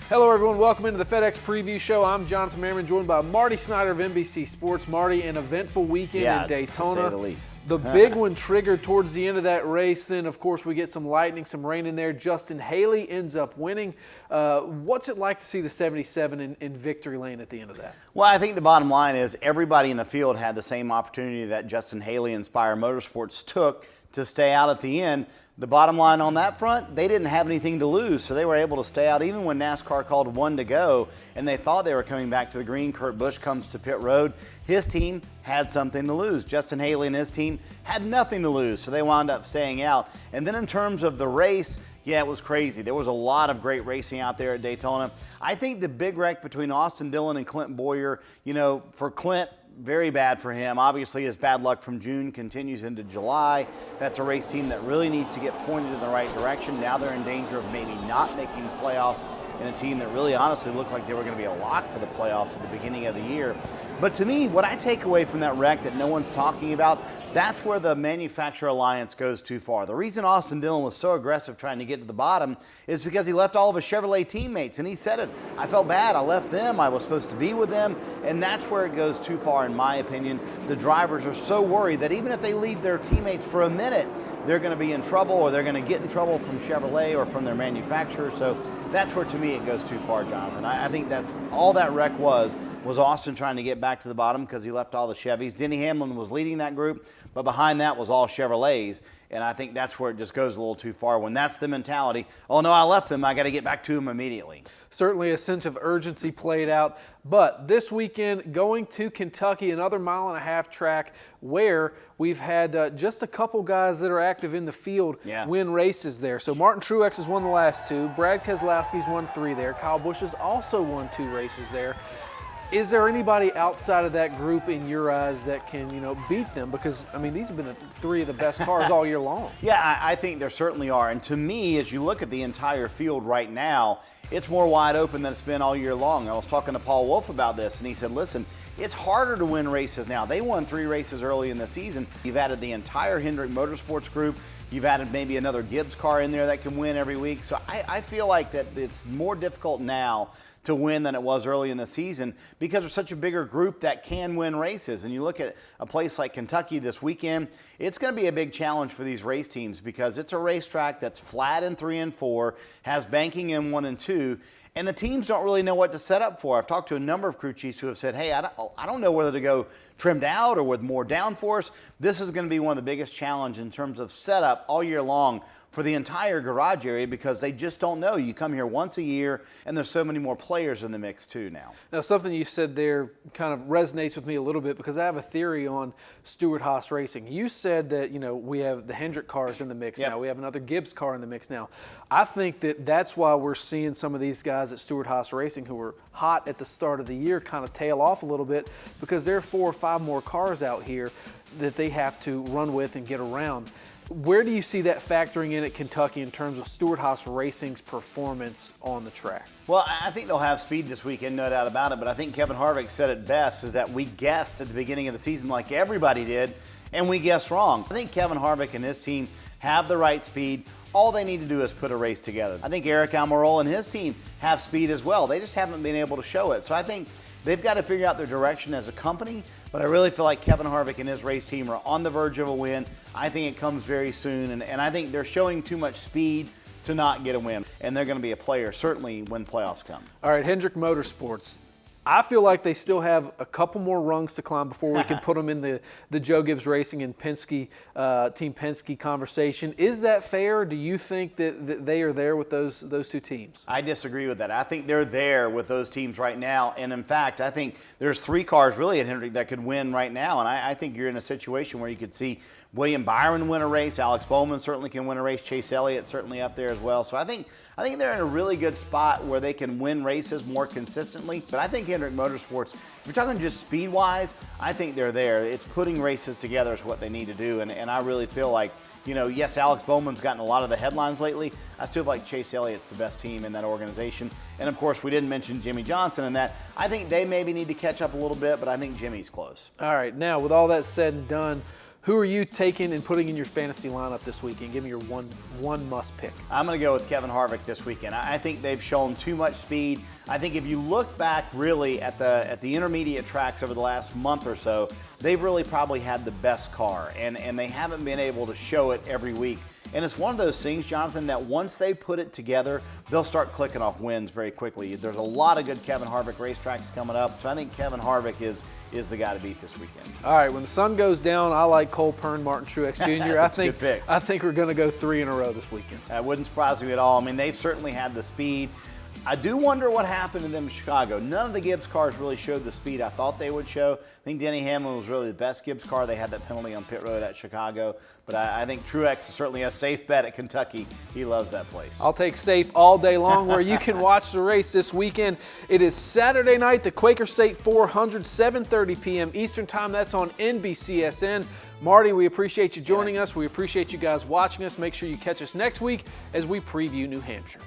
Hello everyone, welcome into the FedEx Preview Show. I'm Jonathan Merryman, joined by Marty Snider of NBC Sports. Marty, an eventful weekend in Daytona. To say the least. The big one triggered towards the end of that race. Then, of course, we get some lightning, some rain in there. Justin Haley ends up winning. What's it like to see the 77 in victory lane at the end of that? Well, I think the bottom line is everybody in the field had the same opportunity that Justin Haley and Spire Motorsports took to stay out at the end. The bottom line on that front, they didn't have anything to lose, so they were able to stay out even when NASCAR called one to go and they thought they were coming back to the green. Kurt Busch comes to pit road. His team had something to lose. Justin Haley and his team had nothing to lose, so they wound up staying out. And then in terms of the race, yeah, it was crazy. There was a lot of great racing out there at Daytona. I think the big wreck between Austin Dillon and Clint Bowyer, for Clint, very bad for him. Obviously, his bad luck from June continues into July. That's a race team that really needs to get pointed in the right direction. Now they're in danger of maybe not making the playoffs in a team that really honestly looked like they were going to be a lock for the playoffs at the beginning of the year. But to me, what I take away from that wreck that no one's talking about, that's where the manufacturer alliance goes too far. The reason Austin Dillon was so aggressive trying to get to the bottom is because he left all of his Chevrolet teammates, and he said it. I felt bad. I left them. I was supposed to be with them, and that's where it goes too far in my opinion. The drivers are so worried that even if they leave their teammates for a minute, they're going to be in trouble, or they're going to get in trouble from Chevrolet or from their manufacturer. So that's where, to me, it goes too far, Jonathan. I think that's all that wreck was Austin trying to get back to the bottom because he left all the Chevys. Denny Hamlin was leading that group, but behind that was all Chevrolets. And I think that's where it just goes a little too far when that's the mentality. Oh, no, I left them. I got to get back to them immediately. Certainly a sense of urgency played out. But this weekend, going to Kentucky, another mile-and-a-half track where we've had just a couple guys that are active in the field win races there. So Martin Truex has won the last two. Brad Keselowski's won 3 there. Kyle Busch has also won 2 races there. Is there anybody outside of that group in your eyes that can, beat them? Because, these have been 3 of the best cars all year long. Yeah, I think there certainly are. And to me, as you look at the entire field right now, it's more wide open than it's been all year long. I was talking to Paul Wolf about this, and he said, listen, it's harder to win races now. They won 3 races early in the season. You've added the entire Hendrick Motorsports group. You've added maybe another Gibbs car in there that can win every week. So I feel like that it's more difficult now to win than it was early in the season because there's such a bigger group that can win races. And you look at a place like Kentucky this weekend, it's going to be a big challenge for these race teams because it's a racetrack that's flat in 3 and 4, has banking in 1 and 2, and the teams don't really know what to set up for. I've talked to a number of crew chiefs who have said, hey, I don't know whether to go trimmed out or with more downforce. This is going to be one of the biggest challenges in terms of setup all year long for the entire garage area because they just don't know. You come here once a year, and there's so many more players in the mix too now. Now, something you said there kind of resonates with me a little bit because I have a theory on Stewart Haas Racing. You said that, we have the Hendrick cars in the mix now. We have another Gibbs car in the mix now. I think that that's why we're seeing some of these guys at Stewart Haas Racing who were hot at the start of the year kind of tail off a little bit because there are 4 or 5 more cars out here that they have to run with and get around. Where do you see that factoring in at Kentucky in terms of Stewart Haas Racing's performance on the track? Well, I think they'll have speed this weekend, no doubt about it, but I think Kevin Harvick said it best, is that we guessed at the beginning of the season like everybody did, and we guessed wrong. I think Kevin Harvick and his team have the right speed. All they need to do is put a race together. I think Eric Almirola and his team have speed as well. They just haven't been able to show it. So I think they've got to figure out their direction as a company, but I really feel like Kevin Harvick and his race team are on the verge of a win. I think it comes very soon, and I think they're showing too much speed to not get a win, and they're going to be a player certainly when playoffs come. All right, Hendrick Motorsports. I feel like they still have a couple more rungs to climb before we can put them in the Joe Gibbs Racing and Penske, Team Penske conversation. Is that fair? Do you think that they are there with those 2 teams? I disagree with that. I think they're there with those teams right now. And in fact, I think there's 3 cars really at Hendrick that could win right now. And I think you're in a situation where you could see William Byron win a race. Alex Bowman certainly can win a race. Chase Elliott certainly up there as well. So I think they're in a really good spot where they can win races more consistently. But I think Hendrick Motorsports, if you're talking just speed-wise, I think they're there. It's putting races together is what they need to do. And I really feel like, yes, Alex Bowman's gotten a lot of the headlines lately. I still feel like Chase Elliott's the best team in that organization. And, of course, we didn't mention Jimmy Johnson in that. I think they maybe need to catch up a little bit, but I think Jimmy's close. All right. Now, with all that said and done, Who are you taking and putting in your fantasy lineup this weekend? Give me your one must pick. I'm going to go with Kevin Harvick this weekend. I think they've shown too much speed. I think if you look back really at the intermediate tracks over the last month or so, they've really probably had the best car, and they haven't been able to show it every week. And it's one of those things, Jonathan, that once they put it together, they'll start clicking off wins very quickly. There's a lot of good Kevin Harvick racetracks coming up, so I think Kevin Harvick is the guy to beat this weekend. All right, when the sun goes down, I like Cole Pern, Martin Truex Jr. That's a good pick. I think we're going to go 3 in a row this weekend. That wouldn't surprise me at all. I mean, they've certainly had the speed. I do wonder what happened to them in Chicago. None of the Gibbs cars really showed the speed I thought they would show. I think Denny Hamlin was really the best Gibbs car. They had that penalty on pit road at Chicago. But I think Truex is certainly a safe bet at Kentucky. He loves that place. I'll take safe all day long, where you can watch the race this weekend. It is Saturday night, the Quaker State 400, 7:30 p.m. Eastern Time. That's on NBCSN. Marty, we appreciate you joining us. We appreciate you guys watching us. Make sure you catch us next week as we preview New Hampshire.